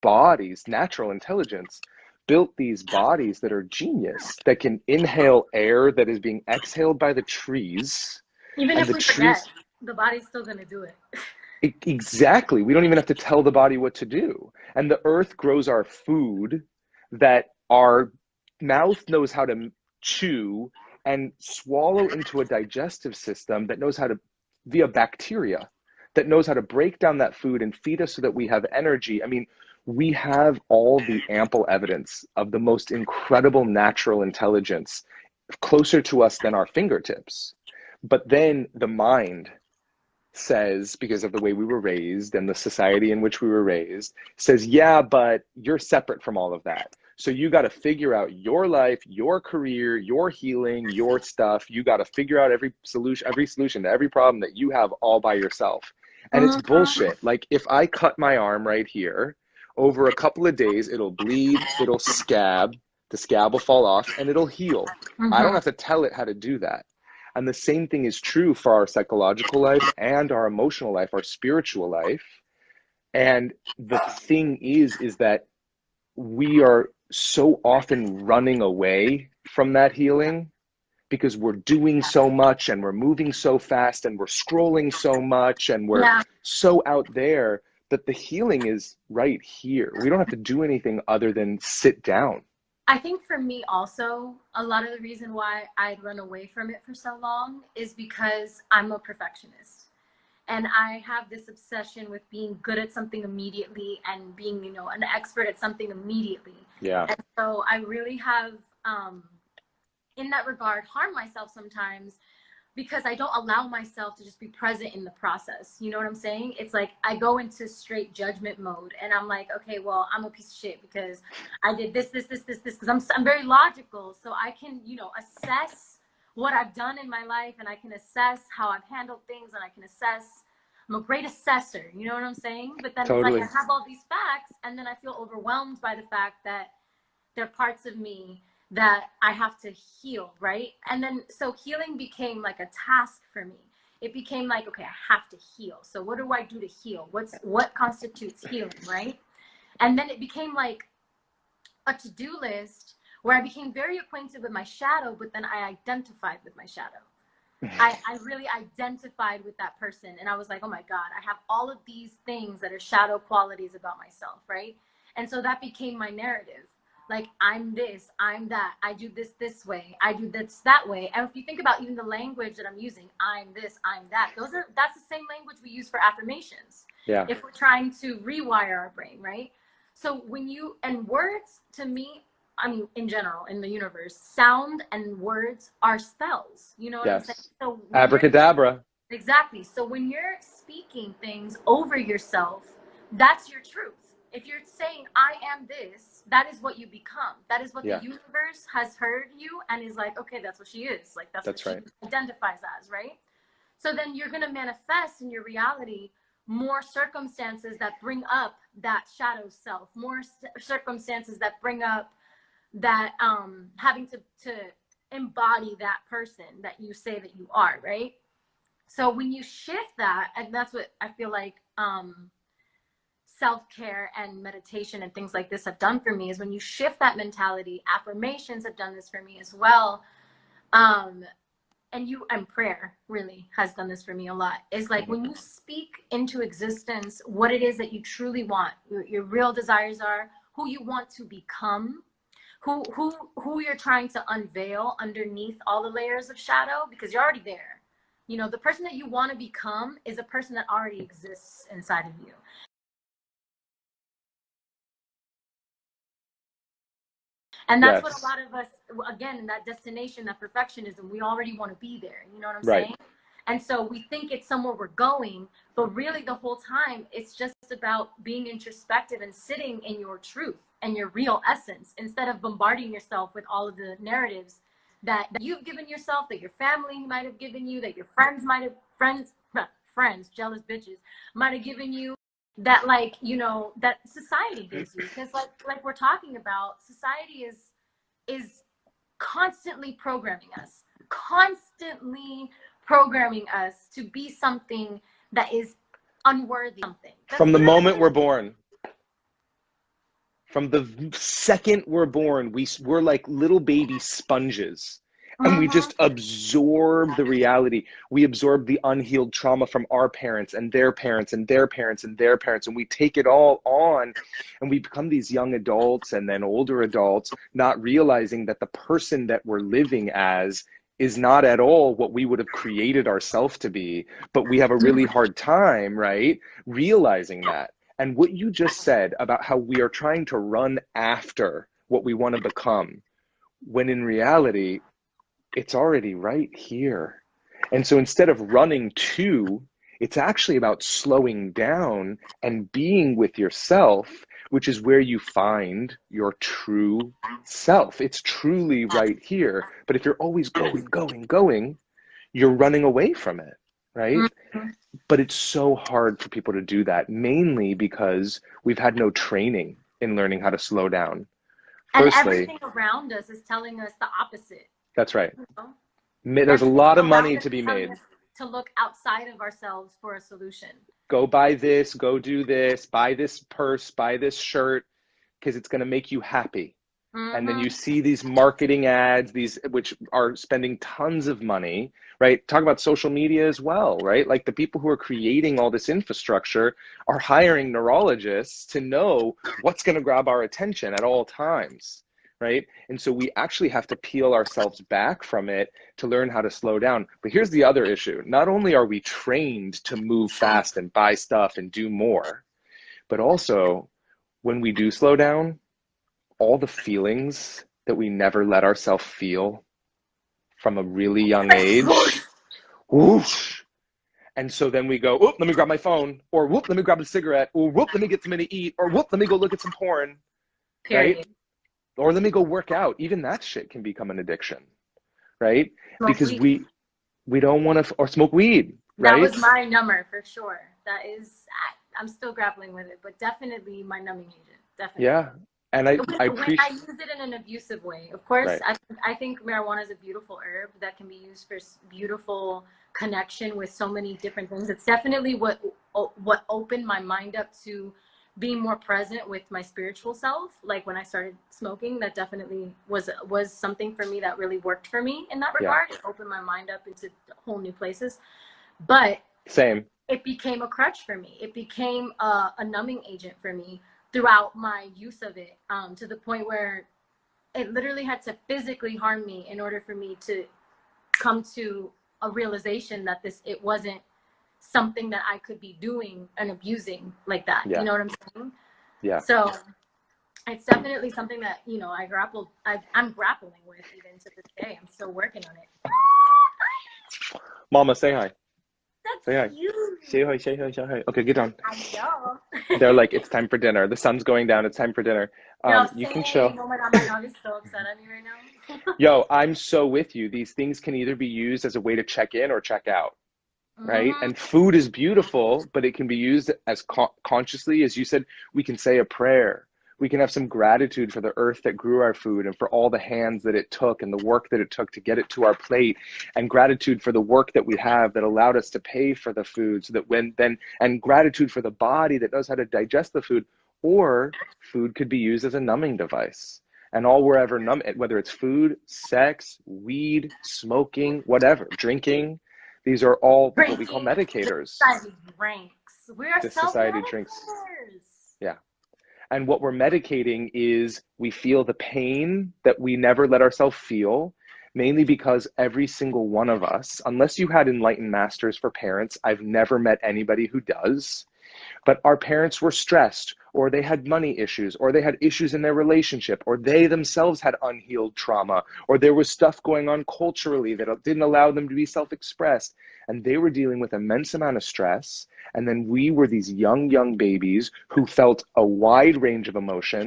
bodies, natural intelligence, built these bodies that are genius, that can inhale air that is being exhaled by the trees. Even And if the we forget, trees, the body's still going to do it. exactly, we don't even have to tell the body what to do. And the earth grows our food that our mouth knows how to chew and swallow into a digestive system that knows how to, via bacteria, that knows how to break down that food and feed us so that we have energy. I mean, we have all the ample evidence of the most incredible natural intelligence closer to us than our fingertips. But then the mind says, because of the way we were raised and the society in which we were raised, says, yeah, but you're separate from all of that. So you got to figure out your life, your career, your healing, your stuff. You got to figure out every solution to every problem that you have all by yourself. And it's bullshit. Like, if I cut my arm right here, over a couple of days, it'll bleed, it'll scab, the scab will fall off, and it'll heal. I don't have to tell it how to do that. And the same thing is true for our psychological life and our emotional life, our spiritual life. And the thing is that we are so often running away from that healing because we're doing so much and we're moving so fast and we're scrolling so much and we're so out there, that the healing is right here. We don't have to do anything other than sit down. I think for me also, a lot of the reason why I'd run away from it for so long is because I'm a perfectionist. And I have this obsession with being good at something immediately and being, you know, an expert at something immediately. Yeah. And so I really have, in that regard, harmed myself sometimes because I don't allow myself to just be present in the process. You know what I'm saying? It's like I go into straight judgment mode and I'm like, okay, well, I'm a piece of shit because I did this, because I'm very logical. So I can, you know, assess what I've done in my life and I can assess how I've handled things and I can assess. I'm a great assessor. You know what I'm saying? But then Totally. it's like I have all these facts and then I feel overwhelmed by the fact that there are parts of me that I have to heal, right? And then, so healing became like a task for me. It became like, okay, I have to heal. So what do I do to heal? What constitutes healing, right? And then it became like a to-do list where I became very acquainted with my shadow, but then I identified with my shadow. I really identified with that person. And I was like, oh my God, I have all of these things that are shadow qualities about myself, right? And so that became my narrative. Like, I'm this, I'm that, I do this way, I do this that way. And if you think about even the language that I'm using, I'm this, I'm that, that's the same language we use for affirmations. Yeah. If we're trying to rewire our brain, right? So and words to me, I mean, in general, in the universe, sound and words are spells. You know what I'm saying? So abracadabra. Exactly. So when you're speaking things over yourself, that's your truth. If you're saying, I am this, that is what you become. That is what the universe has heard you and is like, okay, that's what she is. Like, that's what she identifies as, right? So then you're going to manifest in your reality more circumstances that bring up that shadow self, more circumstances that bring up that having to embody that person that you say that you are, right? So when you shift that, and that's what I feel like self-care and meditation and things like this have done for me, is when you shift that mentality. Affirmations have done this for me as well, and prayer really has done this for me a lot. Is like when you speak into existence what it is that you truly want, your real desires are, who you want to become, who you're trying to unveil underneath all the layers of shadow, because you're already there. You know, the person that you want to become is a person that already exists inside of you. And that's what a lot of us, again, in that destination, that perfectionism, we already want to be there. You know what I'm saying? And so we think it's somewhere we're going, but really the whole time, it's just about being introspective and sitting in your truth and your real essence, instead of bombarding yourself with all of the narratives that you've given yourself, that your family might have given you, that your friends might have, jealous bitches might have given you, that, like, you know, that society gives you. Because like we're talking about, society is constantly programming us to be something that is unworthy. Something from the moment we're born. From the second we're born, we're like little baby sponges. And we just absorb the reality. We absorb the unhealed trauma from our parents and their parents and their parents and their parents. And we take it all on, and we become these young adults and then older adults, not realizing that the person that we're living as is not at all what we would have created ourselves to be. But we have a really hard time, right, realizing that. And what you just said about how we are trying to run after what we want to become, when in reality, it's already right here. And so instead of running to, it's actually about slowing down and being with yourself, which is where you find your true self. It's truly right here. But if you're always going, you're running away from it, right? But it's so hard for people to do that, mainly because we've had no training in learning how to slow down. And everything around us is telling us the opposite. That's right. You know? There's a lot of money to be made. To look outside of ourselves for a solution. Go buy this, go do this, buy this purse, buy this shirt, because it's going to make you happy. And then you see these marketing ads, which are spending tons of money, right? Talk about social media as well, right? Like the people who are creating all this infrastructure are hiring neurologists to know what's going to grab our attention at all times, right? And so we actually have to peel ourselves back from it to learn how to slow down. But here's the other issue. Not only are we trained to move fast and buy stuff and do more, but also when we do slow down, all the feelings that we never let ourselves feel from a really young age, whoosh. And so then we go, whoop, let me grab my phone, or whoop, let me grab a cigarette, or whoop, let me get something to eat, or whoop, let me go look at some porn, right? Or let me go work out. Even that shit can become an addiction, right? Because we don't want to, or smoke weed, right? That was my number for sure. That is, I'm still grappling with it, but definitely my numbing agent, definitely. Yeah. And I when I use it in an abusive way, of course, right. I think marijuana is a beautiful herb that can be used for beautiful connection with so many different things. It's definitely what opened my mind up to being more present with my spiritual self. Like when I started smoking, that definitely was something for me that really worked for me in that regard. It opened my mind up into whole new places. But same. It became a crutch for me. It became a numbing agent for me throughout my use of it, to the point where it literally had to physically harm me in order for me to come to a realization that it wasn't something that I could be doing and abusing like that. You know what I'm saying? Yeah. So it's definitely something that, you know, I'm grappling with even to this day. I'm still working on it. Mama, say hi. That's say hi. You. Say hi, say hi, say hi. Okay, get on. I know. They're like, it's time for dinner. The sun's going down. It's time for dinner. You can chill. Oh my God, my dog is so upset at me right now. Yo, I'm so with you. These things can either be used as a way to check in or check out, right? And food is beautiful, but it can be used as consciously. As you said, we can say a prayer. We can have some gratitude for the earth that grew our food and for all the hands that it took and the work that it took to get it to our plate, and gratitude for the work that we have that allowed us to pay for the food, so that and gratitude for the body that knows how to digest the food. Or food could be used as a numbing device. And all we're ever whether it's food, sex, weed, smoking, whatever, drinking, these are all what we call medicators. Society drinks. We are society drinks. Yeah. And what we're medicating is we feel the pain that we never let ourselves feel, mainly because every single one of us, unless you had enlightened masters for parents, I've never met anybody who does, but our parents were stressed, or they had money issues, or they had issues in their relationship, or they themselves had unhealed trauma, or there was stuff going on culturally that didn't allow them to be self-expressed. And they were dealing with immense amount of stress. And then we were these young babies who felt a wide range of emotions.